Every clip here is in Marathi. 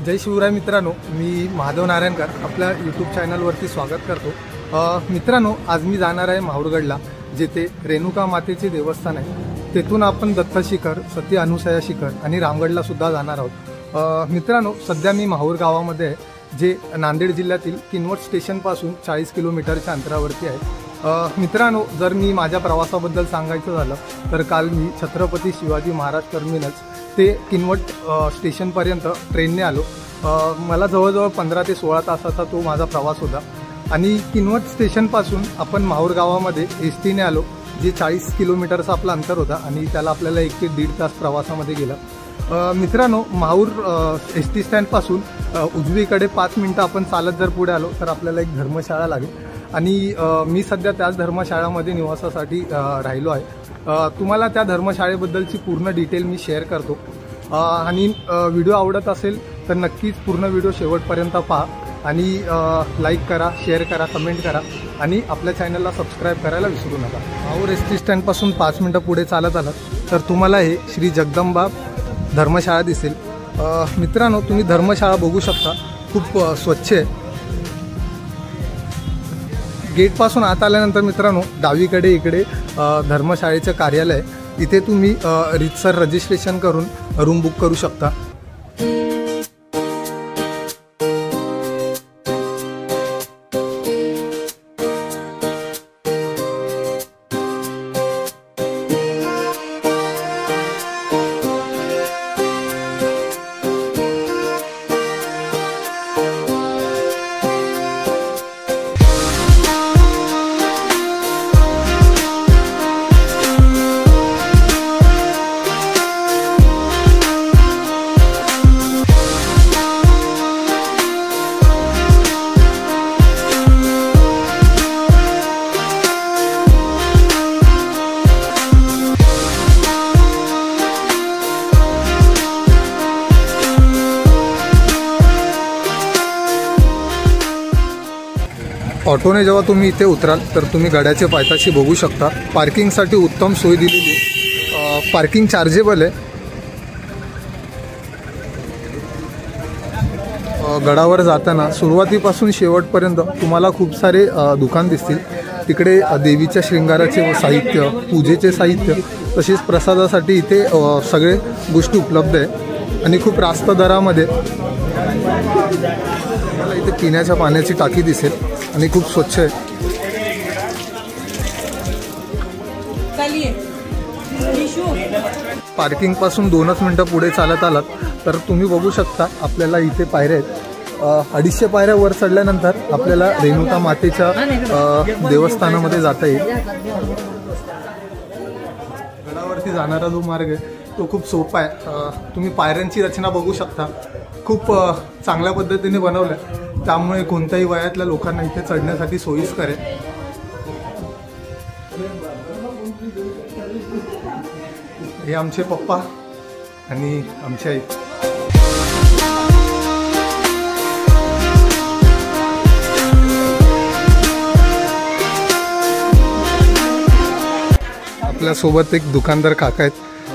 जय शिवराय मित्रांनो, मी महादेव नारायणकर आपल्या यूट्यूब चॅनलवरती स्वागत करतो। मित्रांनो, आज मी जाणार आहे माहूरगडला, जेथे रेणुका मातेचे देवस्थान आहे। तेथून आपण दत्त शिखर, सती अनुसया शिखर आणि रामगडला सुद्धा जाणार आहोत। मित्रांनो, सध्या मी माहूर गावामध्ये आहे, जे नांदेड जिल्ह्यातील किनवट स्टेशनपासून 40 किलोमीटरच्या अंतरावरती आहे। मित्रांनो, जर मी माझ्या प्रवासाबद्दल सांगायचं झालं तर काल मी छत्रपती शिवाजी महाराज टर्मिनस ते किनवट स्टेशनपर्यंत ट्रेनने आलो। मला जवळजवळ 15 ते 16 तासाचा तो माझा प्रवास होता आणि किनवट स्टेशनपासून आपण माहूर गावामध्ये एसटीने आलो, जे 40 किलोमीटरचा आपला अंतर होता आणि त्याला आपल्याला 1 ते 1.5 तास प्रवासामध्ये गेला। मित्रांनो, माहूर एसटी स्टँडपासून उजवीकडे 5 मिनिटं आपण चालत जर पुढे आलो तर आपल्याला एक धर्मशाळा लागेल आणि मी सध्या त्याच धर्मशाळामध्ये निवासासाठी राहिलो आहे। तुम्हाला त्या धर्मशाळेबद्दलची पूर्ण डिटेल मी शेअर करतो आणि व्हिडिओ आवडत असेल तर नक्कीच पूर्ण व्हिडिओ शेवटपर्यंत पहा आणि लाईक करा, शेअर करा, कमेंट करा आणि आपल्या चॅनलला सबस्क्राईब करायला विसरू नका। माहूर एस टी स्टँडपासून 5 मिनिटं पुढे चालत आलात तर तुम्हाला हे श्री जगदंबा धर्मशाळा दिसेल। मित्रांनो, तुम्ही धर्मशाळा बघू शकता, खूप स्वच्छ आहे। गेटपासून आत आल्यानंतर मित्रांनो, डावीकडे इकडे धर्मशाळेचं कार्यालय आहे। इथे तुम्ही रीतसर रजिस्ट्रेशन करून रूम बुक करू शकता। ऑटोने जेव्हा तुम्ही इथे उतराल तर तुम्ही गडाच्या पायथ्याशी बघू शकता, पार्किंगसाठी उत्तम सोय दिलेली, पार्किंग चार्जेबल आहे। गडावर जाताना सुरुवातीपासून शेवटपर्यंत तुम्हाला खूप सारे दुकान दिसतील। तिकडे देवीच्या शृंगाराचे साहित्य, पूजेचे साहित्य, तसेच प्रसादासाठी इथे सगळे गोष्टी उपलब्ध आहे आणि खूप रास्त दरामध्ये। मला इथे पिण्याच्या पाण्याची टाकी दिसेल आणि खूप स्वच्छ आहे। पार्किंग पासून 2 मिनिटं पुढे चालत आलात तर तुम्ही बघू शकता, आपल्याला इथे पायऱ्या आहेत। 250 पायऱ्या वर चढल्यानंतर आपल्याला रेणुका मातेच्या देवस्थानामध्ये जाता येईल। गडावरती जाणारा जो मार्ग आहे तो खूप सोपा आहे। तुम्ही पायऱ्यांची रचना बघू शकता, खूप चांगल्या पद्धतीने बनवलं आहे, त्यामुळे कोणत्याही वयातल्या लोकांना इथे चढण्यासाठी सोयीस्कर आहे। हे आमचे पप्पा आणि आमची आई। आपल्यासोबत एक दुकानदार काका आहेत,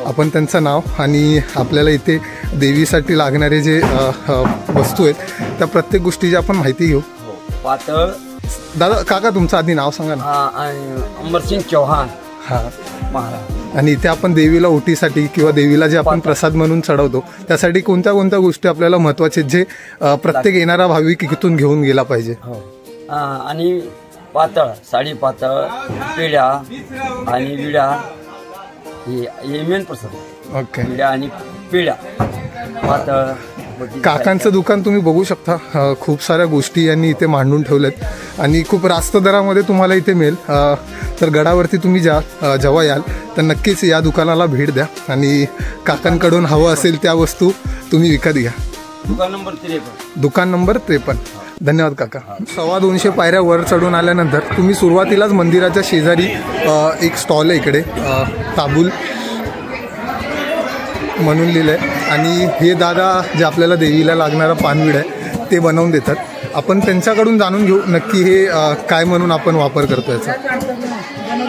आपण त्यांचं नाव आणि आपल्याला इथे देवीसाठी लागणारे जे वस्तू आहेत त्या प्रत्येक गोष्टीची आपण माहिती घेऊ। पातळ दादा, काका तुमचं आधी नाव सांगा ना। अमरसिंग चौहान। महाराज। आणि इथे आपण देवीला ओटीसाठी किंवा देवीला जे आपण प्रसाद म्हणून चढवतो त्यासाठी कोणत्या कोणत्या गोष्टी आपल्याला महत्त्वाचे, जे प्रत्येक येणारा भाविक इथून घेऊन गेला पाहिजे? आणि पातळ साडी, पातळ पेढ्या आणि विड्या, हे मेन प्रसाद। ओके। विड्या आणि पेढ्या, पातळ। काकांचं दुकान तुम्ही बघू शकता, खूप साऱ्या गोष्टी यांनी इथे मांडून ठेवल्यात आणि खूप रास्त दरामध्ये तुम्हाला इथे मिळेल। तर गडावरती तुम्ही जेव्हा याल तर नक्कीच या दुकानाला भेट द्या आणि काकांकडून हवं असेल त्या वस्तू तुम्ही विकत घ्या। दुकान नंबर 53. दुकान नंबर 53. धन्यवाद काका. 250 पायऱ्या वर चढून आल्यानंतर तुम्ही सुरुवातीलाच मंदिराच्या शेजारी एक स्टॉल आहे इकडे, ताबूल म्हणून लिहिलं आहे. आणि हे दादा जे आपल्याला देवीला लागणारा पानविड आहे ते बनवून देतात. आपण त्यांच्याकडून जाणून घेऊ नक्की हे काय म्हणून आपण वापर करतो याचा.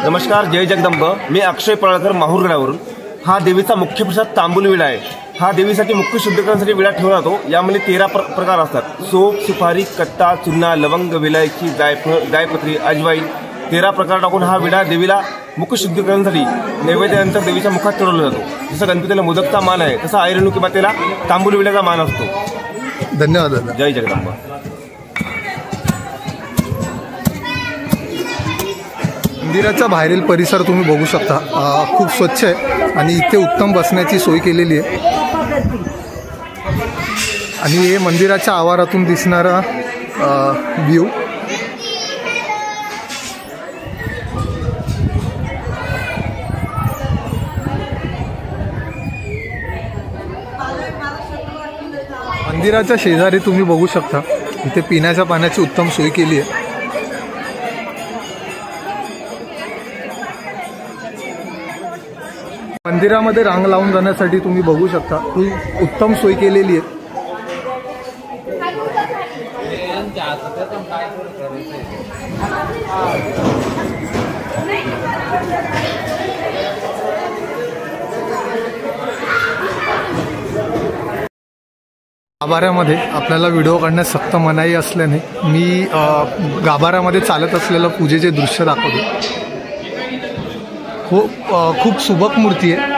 नमस्कार, जय जगदंब. मी अक्षय पळकर, माहूरगडावरून. हा देवीचा मुख्य प्रसाद तांबूल विडा आहे. हा देवीसाठी मुख्य शुद्धीकरणासाठी विडा ठेवला जातो. यामध्ये 13 प्रकार असतात. सोप, सुपारी, कट्टा, चुन्ना, लवंग, विलायची, जायपत्री, अजवाईन 13 प्रकार टाकून हा विडा देवीला मुख्य शुद्धीकरणासाठी नैवेद्यानंतर देवीच्या मुखात चढवला जातो. जसं गणपतीला मोदकचा मान आहे तसा ऐरणू किंवा त्याला तांबूल विड्याचा मान असतो. धन्यवाद दादा. जय जगदंब. मंदिराचा बाहेरील परिसर तुम्ही बघू शकता, खूप स्वच्छ आहे आणि इथे उत्तम बसण्याची सोय केलेली आहे. आणि हे मंदिराच्या आवारातून दिसणारा व्ह्यू. मंदिराच्या शेजारी तुम्ही बघू शकता इथे पिण्याच्या पाण्याची उत्तम सोय केली आहे. मंदिरामध्ये रांग लावून जाण्यासाठी तुम्ही बघू शकता ही उत्तम सोय केलेली आहे. गाभाऱ्यामध्ये आपल्याला व्हिडिओ काढण्यास सक्त मनाई असल्याने मी गाभाऱ्यामध्ये चालत असलेलं पूजेचे दृश्य दाखवतो. खूप सुबक मूर्ती आहे.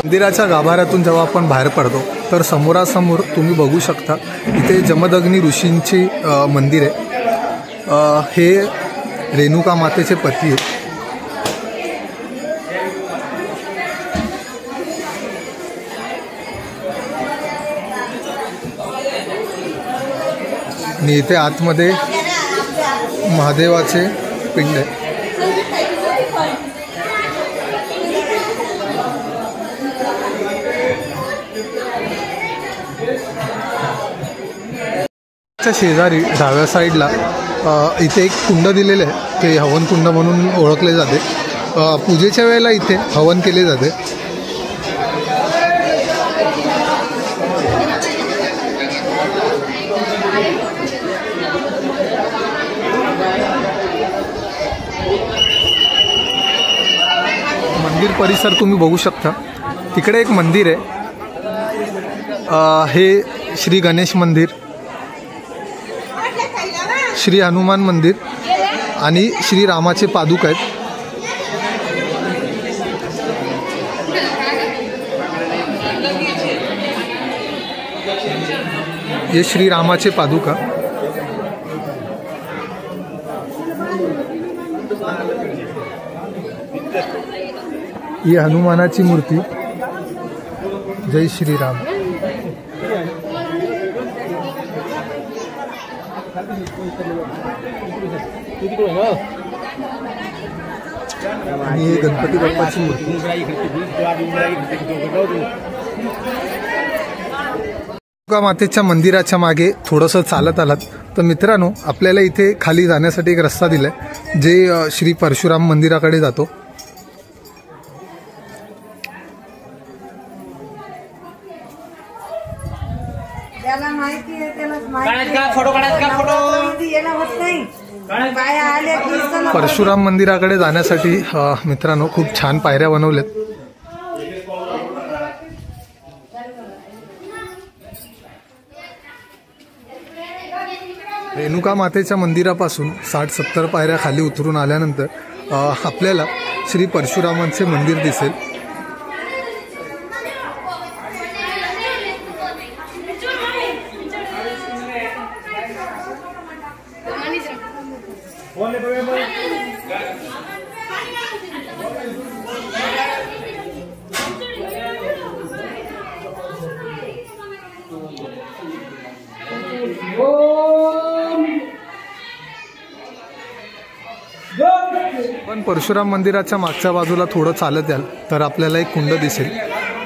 मंदिराच्या गाभाऱ्यातून जेव्हा आपण बाहेर पडतो तर समोरासमोर तुम्ही बघू शकता इथे जमदग्नी ऋषींचे मंदिर आहे. हे रेणुका मातेचे पती आहेत. आणि इथे आतमध्ये महादेवाचे पिंड आहे. शेजारी डाव्या साईडला इथे एक कुंड दिलेलं आहे. ते हवन कुंड म्हणून ओळखले जाते. पूजेच्या वेळेला इथे हवन केले जाते. मंदिर परिसर तुम्ही बघू शकता. तिकडे एक मंदिर आहे. हे श्री गणेश मंदिर, श्री हनुमान मंदिर आणि श्री रामाचे पादुक आहेत. हे श्री रामाचे पादुका. ही हनुमानाची मूर्ती. जय श्रीराम. आणि गणपती बाप्पाची मूर्ती. रेणुका मातेच्या मंदिराच्या मागे थोडंसं चालत आलात तर मित्रांनो आपल्याला इथे खाली जाण्यासाठी एक रस्ता दिलाय जे श्री परशुराम मंदिराकडे जातो। त्याला माहिती आहे, त्याला माहिती आहे फोटो काढायचा फोटो याला होत नाही। बाया आल्या की परशुराम मंदिराकडे जाण्यासाठी मित्रांनो खूप छान पायऱ्या बनवल्यात। रेणुका मातेच्या मंदिरापासून 60-70 पायऱ्या खाली उतरून आल्यानंतर आपल्याला श्री परशुरामांचे मंदिर दिसेल। पण परशुराम मंदिराच्या मागच्या बाजूला थोडं चालत याल तर आपल्याला एक कुंड दिसेल।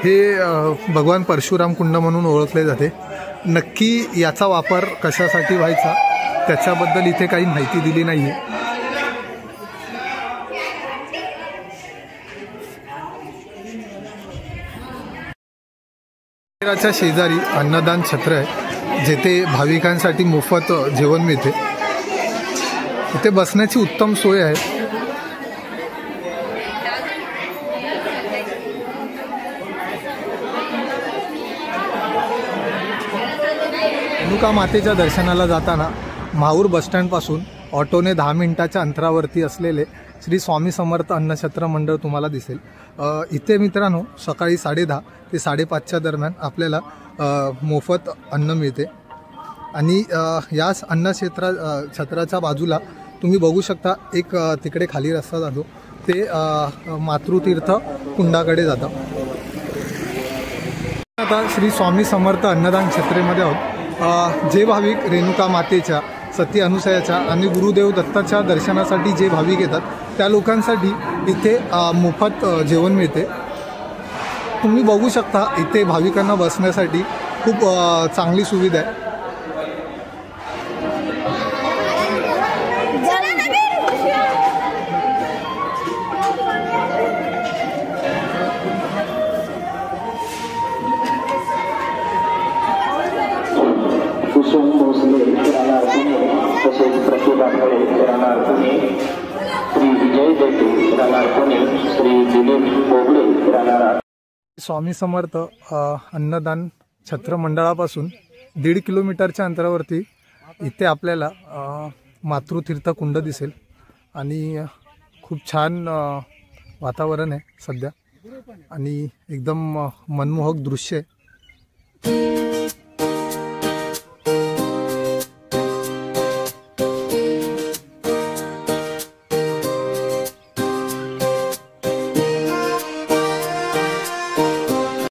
हे भगवान परशुराम कुंड म्हणून ओळखले जाते। नक्की याचा वापर कशासाठी व्हायचा त्याच्याबद्दल इथे काही माहिती दिली नाहीये। मंदिराच्या शेजारी अन्नदान छत्र आहे जेथे भाविकांसाठी मोफत जेवण मिळते। इथे बसण्याची उत्तम सोय आहे। रेणुका मातेच्या दर्शनाला जाताना माहूर बसस्टँडपासून ऑटोने 10 मिनिटाच्या अंतरावरती असलेले श्री स्वामी समर्थ अन्नछत्र मंडळ तुम्हाला दिसेल। इथे मित्रांनो सकाळी 10:30 ते 5:30च्या दरम्यान आपल्याला मोफत अन्न मिळते आणि याच छत्राच्या बाजूला तुम्ही बघू शकता एक तिकडे खाली रस्ता जातो ते मातृतीर्थ कुंडाकडे जातं। आता श्री स्वामी समर्थ अन्नदान छत्रेमध्ये आहोत। जे भाविक रेणुका मातेच्या सती अनुसयाच्या आणि गुरुदेव दत्ताच्या दर्शनासाठी जे भाविक येतात त्या लोकांसाठी इथे मोफत जेवण मिळते। तुम्ही बघू शकता इथे भाविकांना बसण्यासाठी खूप चांगली सुविधा आहे। स्वामी समर्थ अन्नदान छत्र मंडळापासून 1.5 किलोमीटरच्या अंतरावरती इथे आपल्याला मातृतीर्थ कुंड दिसेल आणि खूप छान वातावरण आहे सध्या आणि एकदम मनमोहक दृश्य आहे।